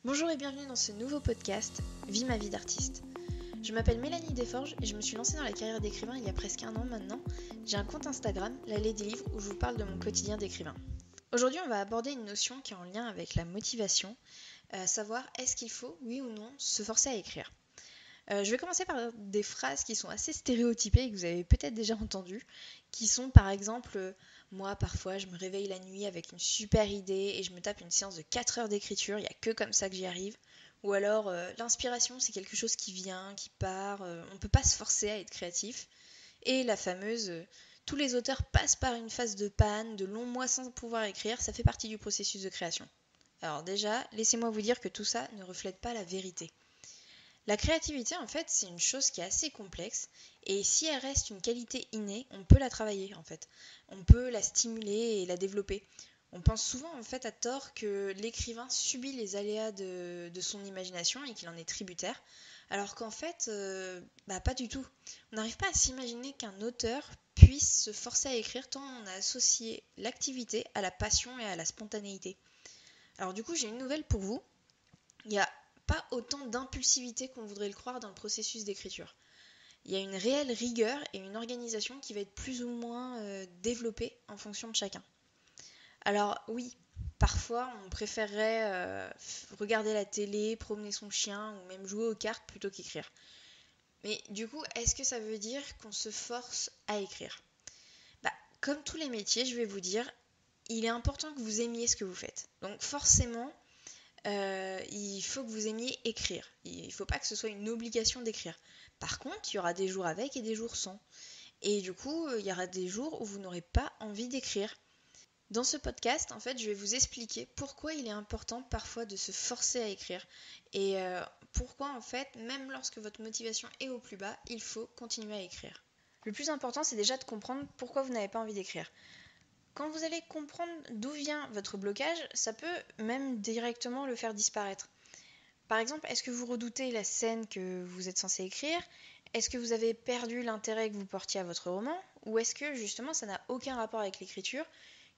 Bonjour et bienvenue dans ce nouveau podcast « Vie ma vie d'artiste ». Je m'appelle Mélanie Desforges et je me suis lancée dans la carrière d'écrivain il y a presque 1 an maintenant. J'ai un compte Instagram, l'allée des livres, où je vous parle de mon quotidien d'écrivain. Aujourd'hui, on va aborder une notion qui est en lien avec la motivation, à savoir est-ce qu'il faut, oui ou non, se forcer à écrire. Je vais commencer par des phrases qui sont assez stéréotypées et que vous avez peut-être déjà entendues, qui sont par exemple moi parfois je me réveille la nuit avec une super idée et je me tape une séance de 4 heures d'écriture, il n'y a que comme ça que j'y arrive. Ou alors l'inspiration c'est quelque chose qui vient, qui part, on ne peut pas se forcer à être créatif. Et la fameuse tous les auteurs passent par une phase de panne, de longs mois sans pouvoir écrire, ça fait partie du processus de création. Alors déjà, laissez-moi vous dire que tout ça ne reflète pas la vérité. La créativité, en fait, c'est une chose qui est assez complexe et si elle reste une qualité innée, on peut la travailler, en fait. On peut la stimuler et la développer. On pense souvent, en fait, à tort que l'écrivain subit les aléas de son imagination et qu'il en est tributaire, alors qu'en fait, pas du tout. On n'arrive pas à s'imaginer qu'un auteur puisse se forcer à écrire tant on a associé l'activité à la passion et à la spontanéité. Alors du coup, j'ai une nouvelle pour vous. Il n'y a pas autant d'impulsivité qu'on voudrait le croire dans le processus d'écriture. Il y a une réelle rigueur et une organisation qui va être plus ou moins développée en fonction de chacun. Alors oui, parfois on préférerait regarder la télé, promener son chien ou même jouer aux cartes plutôt qu'écrire. Mais du coup, est-ce que ça veut dire qu'on se force à écrire ? Comme tous les métiers, je vais vous dire, il est important que vous aimiez ce que vous faites. Donc forcément, il faut que vous aimiez écrire. Il ne faut pas que ce soit une obligation d'écrire. Par contre, il y aura des jours avec et des jours sans. Et du coup, il y aura des jours où vous n'aurez pas envie d'écrire. Dans ce podcast, en fait, je vais vous expliquer pourquoi il est important parfois de se forcer à écrire. Et pourquoi, en fait, même lorsque votre motivation est au plus bas, il faut continuer à écrire. Le plus important, c'est déjà de comprendre pourquoi vous n'avez pas envie d'écrire. Quand vous allez comprendre d'où vient votre blocage, ça peut même directement le faire disparaître. Par exemple, est-ce que vous redoutez la scène que vous êtes censé écrire ? Est-ce que vous avez perdu l'intérêt que vous portiez à votre roman ? Ou est-ce que justement ça n'a aucun rapport avec l'écriture ?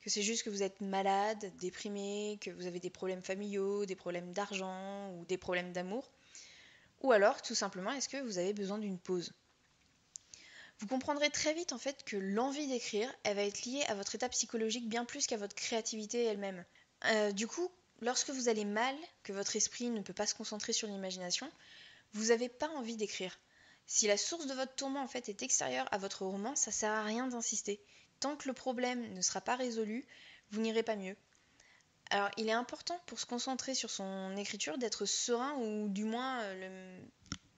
Que c'est juste que vous êtes malade, déprimé, que vous avez des problèmes familiaux, des problèmes d'argent ou des problèmes d'amour ? Ou alors, tout simplement, est-ce que vous avez besoin d'une pause ? Vous comprendrez très vite en fait que l'envie d'écrire, elle va être liée à votre état psychologique bien plus qu'à votre créativité elle-même. Du coup, lorsque vous allez mal, que votre esprit ne peut pas se concentrer sur l'imagination, vous n'avez pas envie d'écrire. Si la source de votre tourment en fait est extérieure à votre roman, ça sert à rien d'insister. Tant que le problème ne sera pas résolu, vous n'irez pas mieux. Alors, il est important pour se concentrer sur son écriture d'être serein ou du moins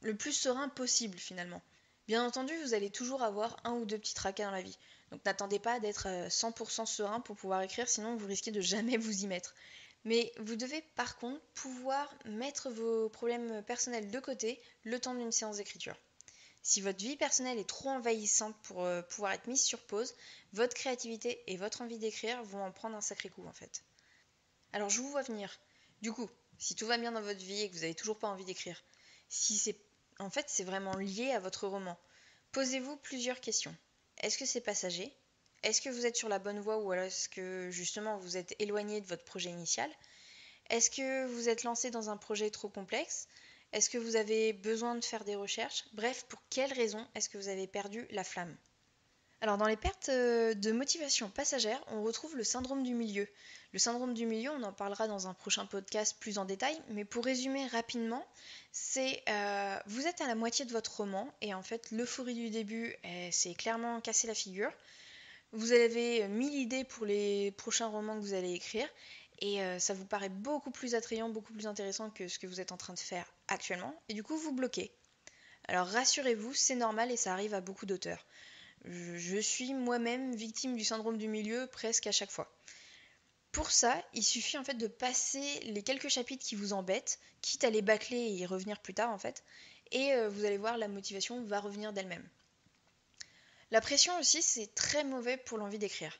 le plus serein possible finalement. Bien entendu, vous allez toujours avoir un ou deux petits tracas dans la vie. Donc n'attendez pas d'être 100% serein pour pouvoir écrire, sinon vous risquez de jamais vous y mettre. Mais vous devez par contre pouvoir mettre vos problèmes personnels de côté le temps d'une séance d'écriture. Si votre vie personnelle est trop envahissante pour pouvoir être mise sur pause, votre créativité et votre envie d'écrire vont en prendre un sacré coup en fait. Alors je vous vois venir. Du coup, si tout va bien dans votre vie et que vous n'avez toujours pas envie d'écrire, si c'est vraiment lié à votre roman, posez-vous plusieurs questions. Est-ce que c'est passager ? Est-ce que vous êtes sur la bonne voie ou alors est-ce que justement vous êtes éloigné de votre projet initial ? Est-ce que vous êtes lancé dans un projet trop complexe ? Est-ce que vous avez besoin de faire des recherches ? Bref, pour quelles raisons est-ce que vous avez perdu la flamme ? Alors dans les pertes de motivation passagère, on retrouve le syndrome du milieu. Le syndrome du milieu, on en parlera dans un prochain podcast plus en détail, mais pour résumer rapidement, c'est vous êtes à la moitié de votre roman et en fait l'euphorie du début s'est clairement cassé la figure. Vous avez 1000 idées pour les prochains romans que vous allez écrire et ça vous paraît beaucoup plus attrayant, beaucoup plus intéressant que ce que vous êtes en train de faire actuellement et du coup vous bloquez. Alors rassurez-vous, c'est normal et ça arrive à beaucoup d'auteurs. Je suis moi-même victime du syndrome du milieu presque à chaque fois. Pour ça, il suffit en fait de passer les quelques chapitres qui vous embêtent, quitte à les bâcler et y revenir plus tard en fait, et vous allez voir la motivation va revenir d'elle-même. La pression aussi, c'est très mauvais pour l'envie d'écrire.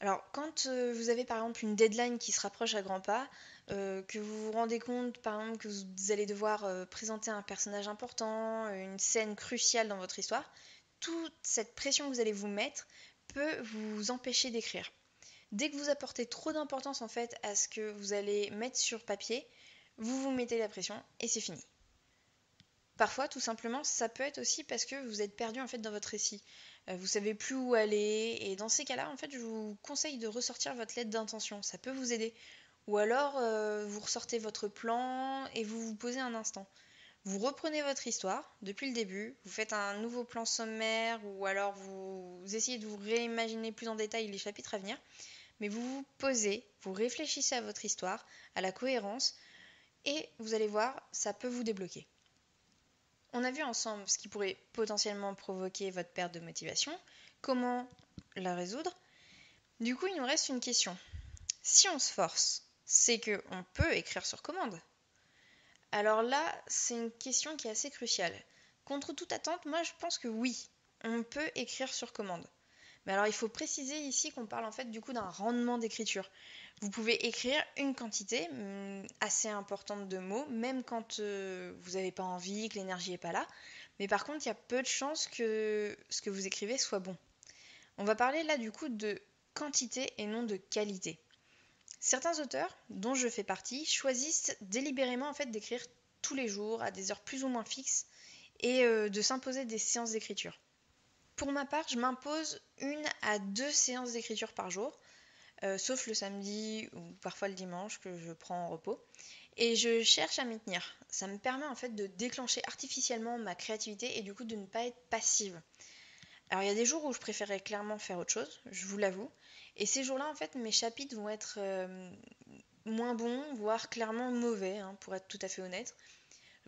Alors quand vous avez par exemple une deadline qui se rapproche à grands pas, que vous vous rendez compte par exemple que vous allez devoir présenter un personnage important, une scène cruciale dans votre histoire, toute cette pression que vous allez vous mettre peut vous empêcher d'écrire. Dès que vous apportez trop d'importance en fait à ce que vous allez mettre sur papier, vous vous mettez la pression et c'est fini. Parfois, tout simplement, ça peut être aussi parce que vous êtes perdu en fait dans votre récit. Vous savez plus où aller et dans ces cas-là, en fait, je vous conseille de ressortir votre lettre d'intention. Ça peut vous aider. Ou alors, vous ressortez votre plan et vous vous posez un instant. Vous reprenez votre histoire depuis le début, vous faites un nouveau plan sommaire ou alors vous essayez de vous réimaginer plus en détail les chapitres à venir, mais vous vous posez, vous réfléchissez à votre histoire, à la cohérence et vous allez voir, ça peut vous débloquer. On a vu ensemble ce qui pourrait potentiellement provoquer votre perte de motivation, comment la résoudre. Du coup, il nous reste une question. Si on se force, c'est qu'on peut écrire sur commande. Alors là, c'est une question qui est assez cruciale. Contre toute attente, moi je pense que oui, on peut écrire sur commande. Mais alors il faut préciser ici qu'on parle en fait du coup d'un rendement d'écriture. Vous pouvez écrire une quantité assez importante de mots, même quand vous n'avez pas envie, que l'énergie n'est pas là. Mais par contre, il y a peu de chances que ce que vous écrivez soit bon. On va parler là du coup de quantité et non de qualité. Certains auteurs, dont je fais partie, choisissent délibérément en fait d'écrire tous les jours à des heures plus ou moins fixes et de s'imposer des séances d'écriture. Pour ma part, je m'impose 1 à 2 séances d'écriture par jour, sauf le samedi ou parfois le dimanche que je prends en repos. Et je cherche à m'y tenir. Ça me permet en fait de déclencher artificiellement ma créativité et du coup de ne pas être passive. Alors il y a des jours où je préférais clairement faire autre chose, je vous l'avoue. Et ces jours-là, en fait, mes chapitres vont être moins bons, voire clairement mauvais, pour être tout à fait honnête.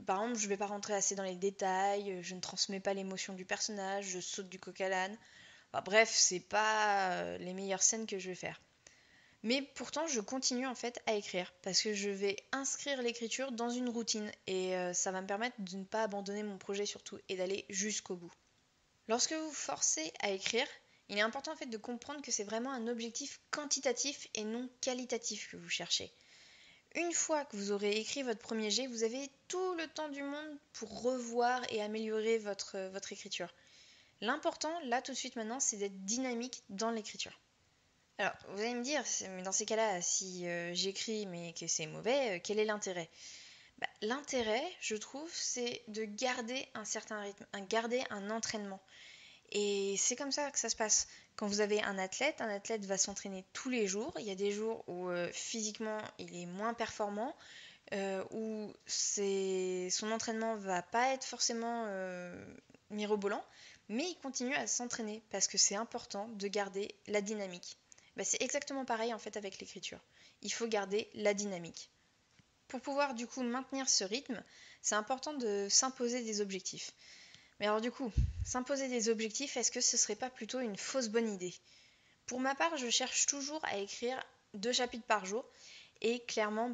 Par exemple, je ne vais pas rentrer assez dans les détails, je ne transmets pas l'émotion du personnage, je saute du coq à l'âne. Enfin, bref, c'est pas les meilleures scènes que je vais faire. Mais pourtant, je continue en fait à écrire parce que je vais inscrire l'écriture dans une routine et ça va me permettre de ne pas abandonner mon projet surtout et d'aller jusqu'au bout. Lorsque vous vous forcez à écrire, il est important en fait de comprendre que c'est vraiment un objectif quantitatif et non qualitatif que vous cherchez. Une fois que vous aurez écrit votre premier jet, vous avez tout le temps du monde pour revoir et améliorer votre écriture. L'important, là tout de suite maintenant, c'est d'être dynamique dans l'écriture. Alors, vous allez me dire, mais dans ces cas-là, si j'écris mais que c'est mauvais, quel est l'intérêt ? L'intérêt, je trouve, c'est de garder un certain rythme, garder un entraînement. Et c'est comme ça que ça se passe. Quand vous avez un athlète va s'entraîner tous les jours. Il y a des jours où physiquement il est moins performant, où son entraînement va pas être forcément mirobolant, mais il continue à s'entraîner parce que c'est important de garder la dynamique. C'est exactement pareil en fait avec l'écriture. Il faut garder la dynamique. Pour pouvoir du coup maintenir ce rythme, c'est important de s'imposer des objectifs. Mais alors du coup, s'imposer des objectifs, est-ce que ce serait pas plutôt une fausse bonne idée ? Pour ma part, je cherche toujours à écrire 2 chapitres par jour et clairement,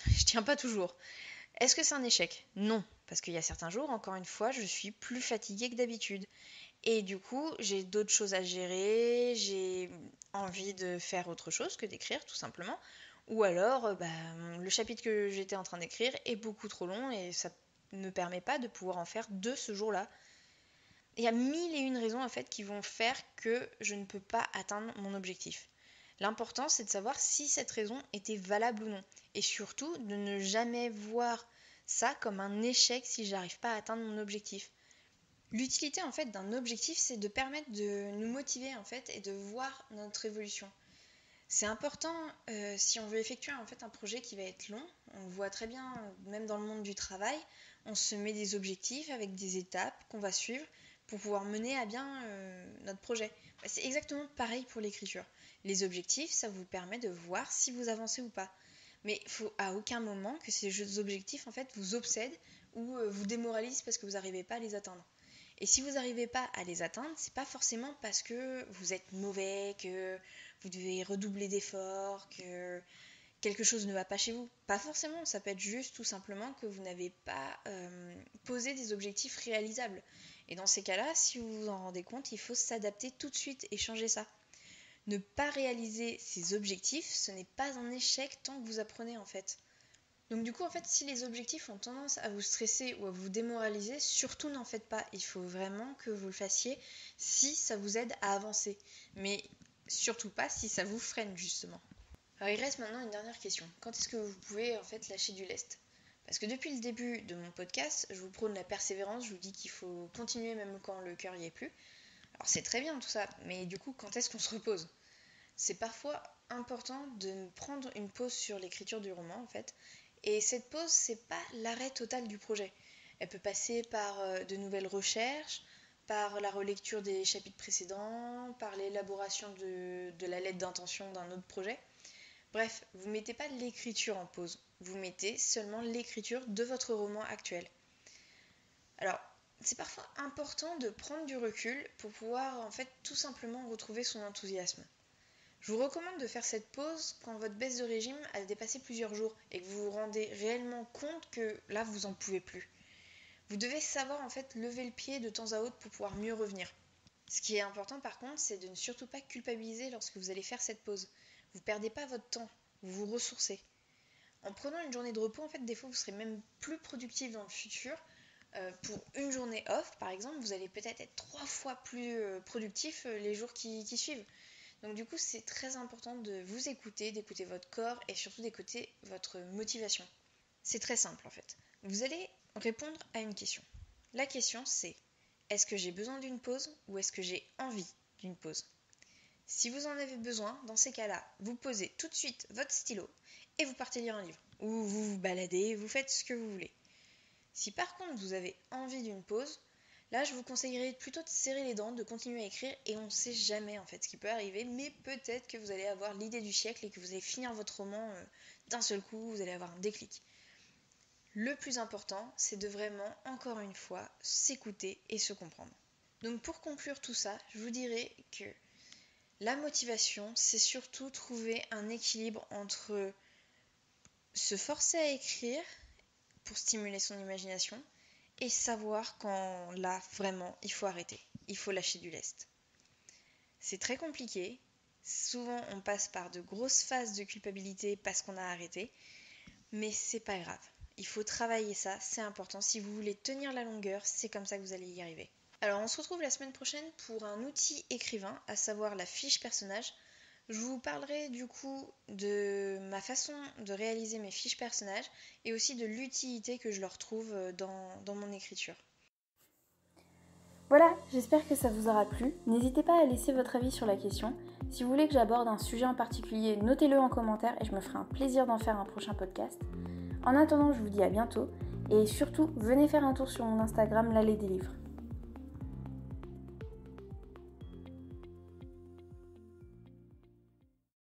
je tiens pas toujours. Est-ce que c'est un échec ? Non, parce qu'il y a certains jours, encore une fois, je suis plus fatiguée que d'habitude. Et du coup, j'ai d'autres choses à gérer, j'ai envie de faire autre chose que d'écrire, tout simplement. Ou alors, le chapitre que j'étais en train d'écrire est beaucoup trop long et ça ne me permet pas de pouvoir en faire 2 ce jour-là. Il y a 1001 raisons en fait qui vont faire que je ne peux pas atteindre mon objectif. L'important, c'est de savoir si cette raison était valable ou non. Et surtout, de ne jamais voir ça comme un échec si j'arrive pas à atteindre mon objectif. L'utilité en fait d'un objectif, c'est de permettre de nous motiver en fait et de voir notre évolution. C'est important si on veut effectuer en fait un projet qui va être long. On voit très bien, même dans le monde du travail, on se met des objectifs avec des étapes qu'on va suivre pour pouvoir mener à bien notre projet. C'est exactement pareil pour l'écriture. Les objectifs, ça vous permet de voir si vous avancez ou pas. Mais il faut à aucun moment que ces objectifs en fait vous obsèdent ou vous démoralisent parce que vous n'arrivez pas à les atteindre. Et si vous n'arrivez pas à les atteindre, c'est pas forcément parce que vous êtes mauvais, que vous devez redoubler d'efforts, que quelque chose ne va pas chez vous. Pas forcément, ça peut être juste tout simplement que vous n'avez pas posé des objectifs réalisables. Et dans ces cas-là, si vous vous en rendez compte, il faut s'adapter tout de suite et changer ça. Ne pas réaliser ces objectifs, ce n'est pas un échec tant que vous apprenez en fait. Donc du coup, en fait, si les objectifs ont tendance à vous stresser ou à vous démoraliser, surtout n'en faites pas. Il faut vraiment que vous le fassiez si ça vous aide à avancer. Mais surtout pas si ça vous freine, justement. Alors il reste maintenant une dernière question. Quand est-ce que vous pouvez en fait lâcher du lest? Parce que depuis le début de mon podcast, je vous prône la persévérance, je vous dis qu'il faut continuer même quand le cœur y est plus. Alors c'est très bien tout ça, mais du coup quand est-ce qu'on se repose? C'est parfois important de prendre une pause sur l'écriture du roman en fait. Et cette pause, c'est pas l'arrêt total du projet. Elle peut passer par de nouvelles recherches, par la relecture des chapitres précédents, par l'élaboration de la lettre d'intention d'un autre projet. Bref, vous ne mettez pas l'écriture en pause, vous mettez seulement l'écriture de votre roman actuel. Alors, c'est parfois important de prendre du recul pour pouvoir en fait tout simplement retrouver son enthousiasme. Je vous recommande de faire cette pause quand votre baisse de régime a dépassé plusieurs jours et que vous vous rendez réellement compte que là vous en pouvez plus. Vous devez savoir en fait lever le pied de temps à autre pour pouvoir mieux revenir. Ce qui est important par contre, c'est de ne surtout pas culpabiliser lorsque vous allez faire cette pause. Vous ne perdez pas votre temps, vous vous ressourcez. En prenant une journée de repos, en fait, des fois, vous serez même plus productif dans le futur. Pour une journée off, par exemple, vous allez peut-être être 3 fois plus productif les jours qui suivent. Donc du coup, c'est très important de vous écouter, d'écouter votre corps et surtout d'écouter votre motivation. C'est très simple en fait. Vous allez répondre à une question. La question c'est, est-ce que j'ai besoin d'une pause ou est-ce que j'ai envie d'une pause? Si vous en avez besoin, dans ces cas-là, vous posez tout de suite votre stylo et vous partez lire un livre. Ou vous vous baladez, vous faites ce que vous voulez. Si par contre vous avez envie d'une pause, là je vous conseillerais plutôt de serrer les dents, de continuer à écrire et on ne sait jamais en fait ce qui peut arriver, mais peut-être que vous allez avoir l'idée du siècle et que vous allez finir votre roman d'un seul coup, vous allez avoir un déclic. Le plus important, c'est de vraiment, encore une fois, s'écouter et se comprendre. Donc pour conclure tout ça, je vous dirais que la motivation, c'est surtout trouver un équilibre entre se forcer à écrire pour stimuler son imagination et savoir quand là, vraiment, il faut arrêter, il faut lâcher du lest. C'est très compliqué, souvent on passe par de grosses phases de culpabilité parce qu'on a arrêté, mais c'est pas grave. Il faut travailler ça, c'est important. Si vous voulez tenir la longueur, c'est comme ça que vous allez y arriver. Alors on se retrouve la semaine prochaine pour un outil écrivain, à savoir la fiche personnage. Je vous parlerai du coup de ma façon de réaliser mes fiches personnages et aussi de l'utilité que je leur trouve dans mon écriture. Voilà, j'espère que ça vous aura plu. N'hésitez pas à laisser votre avis sur la question. Si vous voulez que j'aborde un sujet en particulier, notez-le en commentaire et je me ferai un plaisir d'en faire un prochain podcast. En attendant, je vous dis à bientôt et surtout, venez faire un tour sur mon Instagram, l'Allée des Livres.